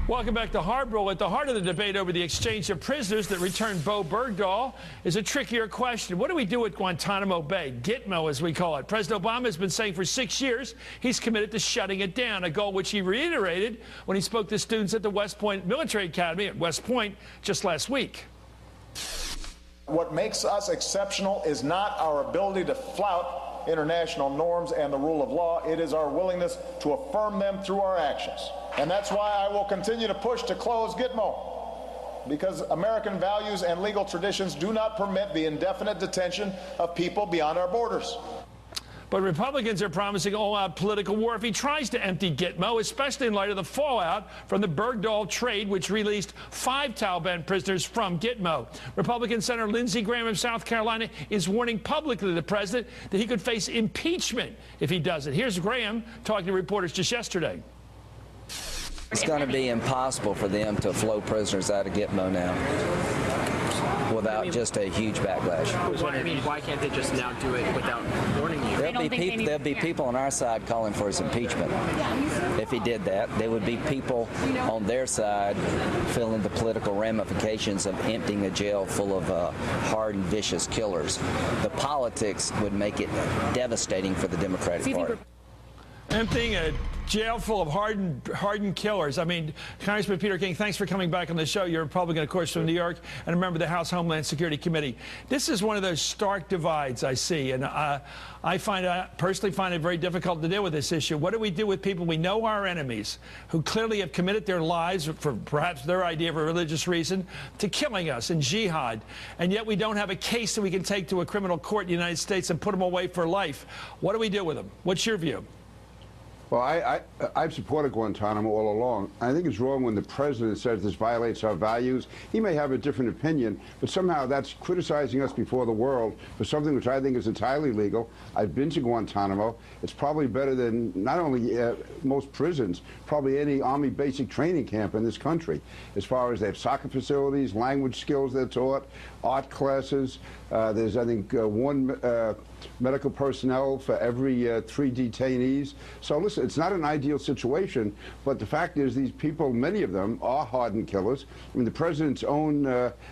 Welcome back to Hardball. At the heart of the debate over the exchange of prisoners that returned Bo Bergdahl is a trickier question. What do we do with Guantanamo Bay, Gitmo as we call it? President Obama has been saying for 6 years he's committed to shutting it down, a goal which he reiterated when he spoke to students at the West Point Military Academy at West Point just last week. What makes us exceptional is not our ability to flout international norms and the rule of law. It is our willingness to affirm them through our actions. And that's why I will continue to push to close Gitmo, because American values and legal traditions do not permit the indefinite detention of people beyond our borders. But Republicans are promising all-out political war if he tries to empty Gitmo, especially in light of the fallout from the Bergdahl trade, which released 5 Taliban prisoners from Gitmo. Republican Senator Lindsey Graham of South Carolina is warning publicly the president that he could face impeachment if he does it. Here's Graham talking to reporters just yesterday. It's going to be impossible for them to flow prisoners out of Gitmo now without just a huge backlash. Why can't they just now do it without warning you? There'll be people on our side calling for his impeachment. If he did that, there would be people on their side feeling the political ramifications of emptying a jail full of hardened, vicious killers. The politics would make it devastating for the Democratic Party. Emptying a jail full of hardened killers. I mean, Congressman Peter King, thanks for coming back on the show. You're a Republican, of course, from New York, and a member of the House Homeland Security Committee. This is one of those stark divides I see, and I personally find it very difficult to deal with this issue. What do we do with people we know are enemies, who clearly have committed their lives, for perhaps their idea of a religious reason, to killing us in jihad, and yet we don't have a case that we can take to a criminal court in the United States and put them away for life? What do we do with them? What's your view? Well, I've supported Guantanamo all along. I think it's wrong when the president says this violates our values. He may have a different opinion, but somehow that's criticizing us before the world for something which I think is entirely legal. I've been to Guantanamo. It's probably better than not only most prisons, probably any Army basic training camp in this country, as far as they have soccer facilities, language skills they're taught, art classes. There's, I think, one medical personnel for every 3 detainees. So listen, it's not an ideal situation, but the fact is these people, many of them, are hardened killers. I mean, the president's own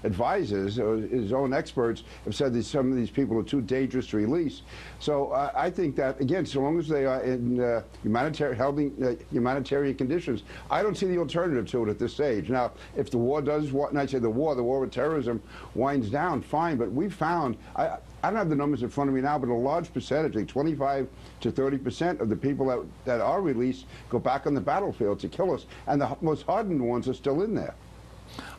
advisors, or his own experts, have said that some of these people are too dangerous to release. So I think that, again, so long as they are in humanitarian conditions, I don't see the alternative to it at this stage. Now, if the war does, and I say the war with terrorism winds down, fine, but we've found, I don't have the numbers in front of me now, but a large percentage, like 25 to 30% of the people that are released go back on the battlefield to kill us, and the most hardened ones are still in there.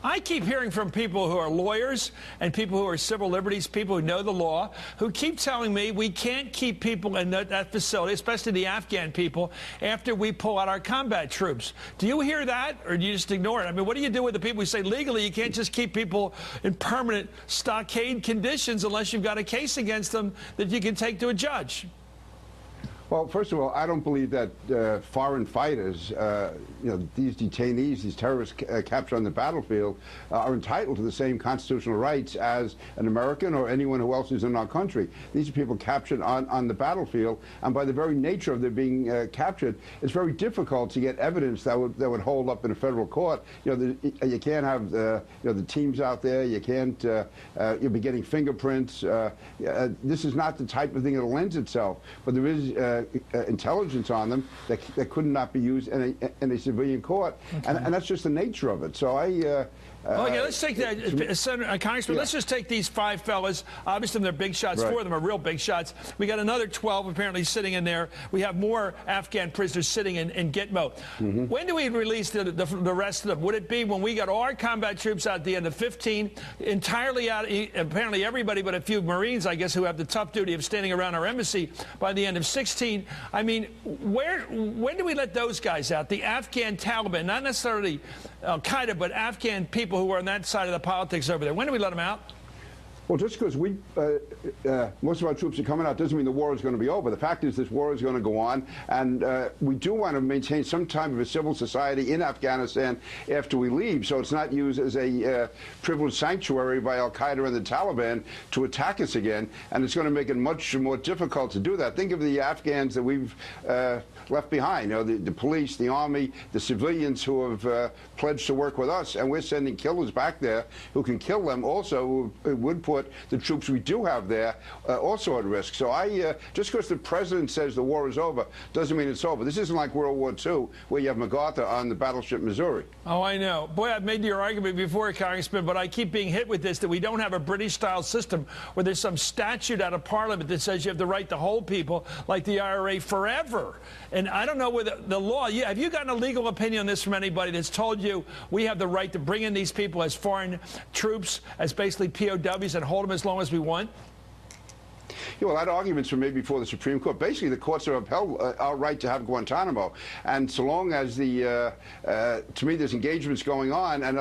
I keep hearing from people who are lawyers and people who are civil liberties, people who know the law, who keep telling me we can't keep people in that facility, especially the Afghan people, after we pull out our combat troops. Do you hear that, or do you just ignore it? I mean, what do you do with the people who say legally you can't just keep people in permanent stockade conditions unless you've got a case against them that you can take to a judge? Well, first of all, I don't believe that foreign fighters, these detainees, these terrorists captured on the battlefield, are entitled to the same constitutional rights as an American or anyone who else is in our country. These are people captured on the battlefield, and by the very nature of their being captured, it's very difficult to get evidence that would hold up in a federal court. You can't have the teams out there. You can't. You'll be getting fingerprints. This is not the type of thing that lends itself. But there is intelligence on them that could not be used in a civilian court, okay. and that's just the nature of it. So okay, let's take that, Senator Congressman. Yeah. Let's just take these 5 fellas. Obviously, they're big shots. Right. 4 of them are real big shots. We got another 12 apparently sitting in there. We have more Afghan prisoners sitting in Gitmo. Mm-hmm. When do we release the rest of them? Would it be when we got all our combat troops out at the end of 15, entirely out, apparently everybody but a few Marines, I guess, who have the tough duty of standing around our embassy by the end of 16? I mean, when do we let those guys out? The Afghan Taliban, not necessarily Al-Qaeda, but Afghan people who are on that side of the politics over there. When do we let them out? Well, just because most of our troops are coming out doesn't mean the war is going to be over. The fact is this war is going to go on, and we do want to maintain some type of a civil society in Afghanistan after we leave, so it's not used as a privileged sanctuary by Al-Qaeda and the Taliban to attack us again, and it's going to make it much more difficult to do that. Think of the Afghans that we've left behind. You know, the police, the army, the civilians who have pledged to work with us, and we're sending killers back there who can kill them. Also, would put the troops we do have there also at risk. So just because the president says the war is over doesn't mean it's over. This isn't like World War II, where you have MacArthur on the battleship Missouri. Oh, I know. Boy, I've made your argument before, Congressman, but I keep being hit with this, that we don't have a British-style system where there's some statute out of Parliament that says you have the right to hold people like the IRA forever. And I don't know whether the law, have you gotten a legal opinion on this from anybody that's told you we have the right to bring in these people as foreign troops, as basically POWs, and hold them as long as we want? Yeah, well, that argument's been made before the Supreme Court. Basically, the courts have upheld our right to have Guantanamo, and so long as to me, there's engagements going on, and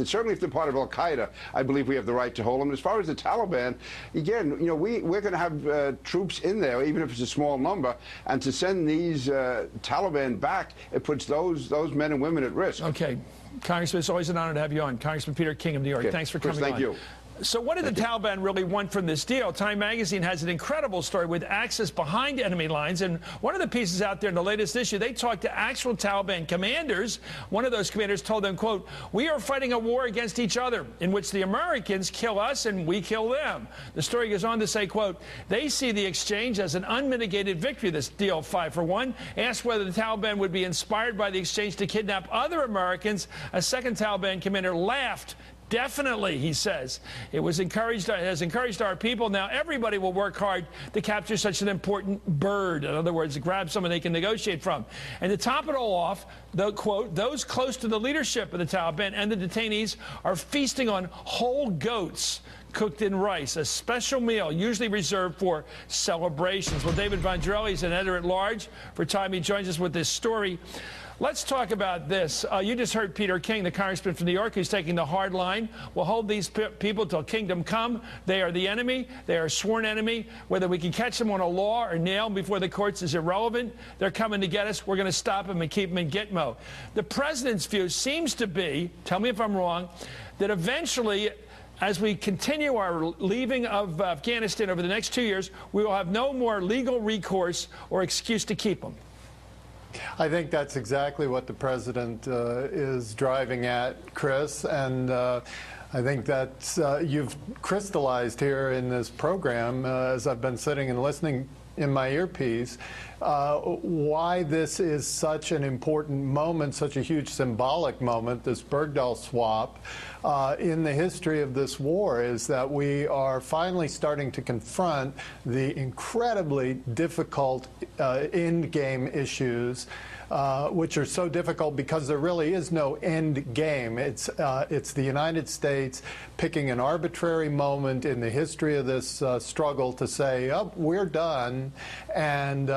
certainly if they're part of Al Qaeda, I believe we have the right to hold them. As far as the Taliban, again, you know, we're going to have troops in there, even if it's a small number, and to send these Taliban back, it puts those men and women at risk. Okay, Congressman, it's always an honor to have you on. Congressman Peter King of New York, okay. Thanks for Chris, coming on. Thank you. So what did the Taliban really want from this deal? Time magazine has an incredible story with access behind enemy lines. And one of the pieces out there in the latest issue, they talked to actual Taliban commanders. One of those commanders told them, quote, "We are fighting a war against each other in which the Americans kill us and we kill them." The story goes on to say, quote, "They see the exchange as an unmitigated victory." This deal, 5 for 1. Asked whether the Taliban would be inspired by the exchange to kidnap other Americans, a second Taliban commander laughed. "Definitely," he says. It has encouraged our people. Now everybody will work hard to capture such an important bird. In other words, to grab someone they can negotiate from. And to top it all off, quote, "Those close to the leadership of the Taliban and the detainees are feasting on whole goats cooked in rice, a special meal usually reserved for celebrations." Well, David Vondrelli is an editor-at-large for Time. He joins us with this story. Let's talk about this. You just heard Peter King, the congressman from New York, who's taking the hard line. We'll hold these people till kingdom come. They are the enemy. They are a sworn enemy. Whether we can catch them on a law or nail them before the courts is irrelevant. They're coming to get us. We're going to stop them and keep them in Gitmo. The president's view seems to be, tell me if I'm wrong, that eventually, as we continue our leaving of Afghanistan over the next 2 years, we will have no more legal recourse or excuse to keep them. I think that's exactly what the president is driving at, Chris, and I think that you've crystallized here in this program, as I've been sitting and listening in my earpiece, why this is such an important moment, such a huge symbolic moment, this Bergdahl swap, in the history of this war, is that we are finally starting to confront the incredibly difficult end-game issues, which are so difficult because there really is no end game. It's the United States picking an arbitrary moment in the history of this struggle to say, oh, we're done, and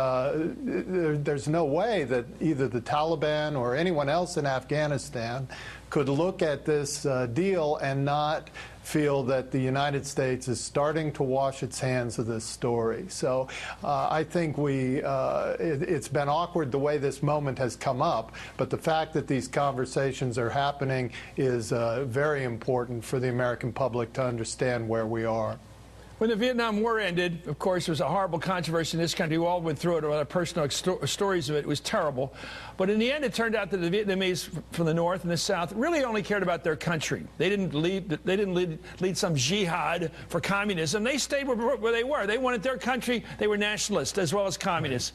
there's no way that either the Taliban or anyone else in Afghanistan could look at this deal and not feel that the United States is starting to wash its hands of this story. So I think it's been awkward the way this moment has come up, but the fact that these conversations are happening is very important for the American public to understand where we are. When the Vietnam War ended, of course, there was a horrible controversy in this country. We all went through it, or personal stories of it. It was terrible. But in the end, it turned out that the Vietnamese from the North and the South really only cared about their country. They didn't lead some jihad for communism. They stayed where they were. They wanted their country. They were nationalists as well as communists.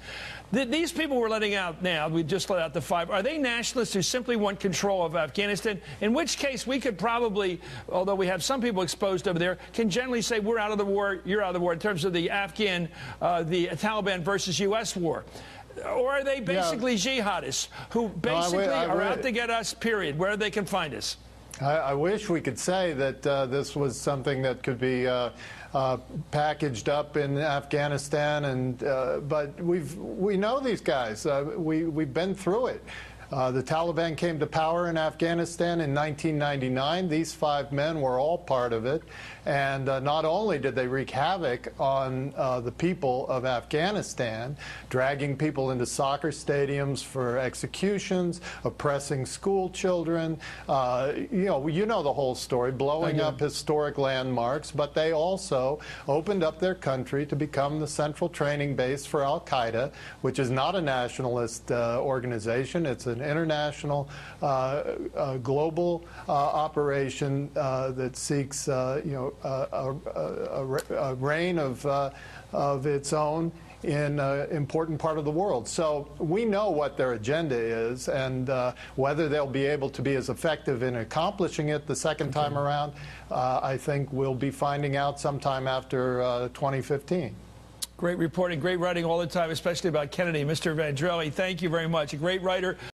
These people we're letting out now, we just let out the 5, are they nationalists who simply want control of Afghanistan? In which case, we could probably, although we have some people exposed over there, can generally say we're out of the war, you're out of the war, in terms of the Afghan, the Taliban versus U.S. war. Or are they basically jihadists who basically are out to get us, period, where they can find us? I wish we could say that this was something that could be packaged up in Afghanistan, and but we know these guys. We've been through it. The Taliban came to power in Afghanistan in 1999. These 5 men were all part of it. And not only did they wreak havoc on the people of Afghanistan, dragging people into soccer stadiums for executions, oppressing school children, you know the whole story, blowing up historic landmarks, but they also opened up their country to become the central training base for Al-Qaeda, which is not a nationalist organization. It's an international, global operation that seeks, a reign of its own in an important part of the world. So we know what their agenda is, and whether they'll be able to be as effective in accomplishing it the second time around, I think we'll be finding out sometime after 2015. Great reporting, great writing all the time, especially about Kennedy. Mr. Vandrelli, thank you very much. A great writer.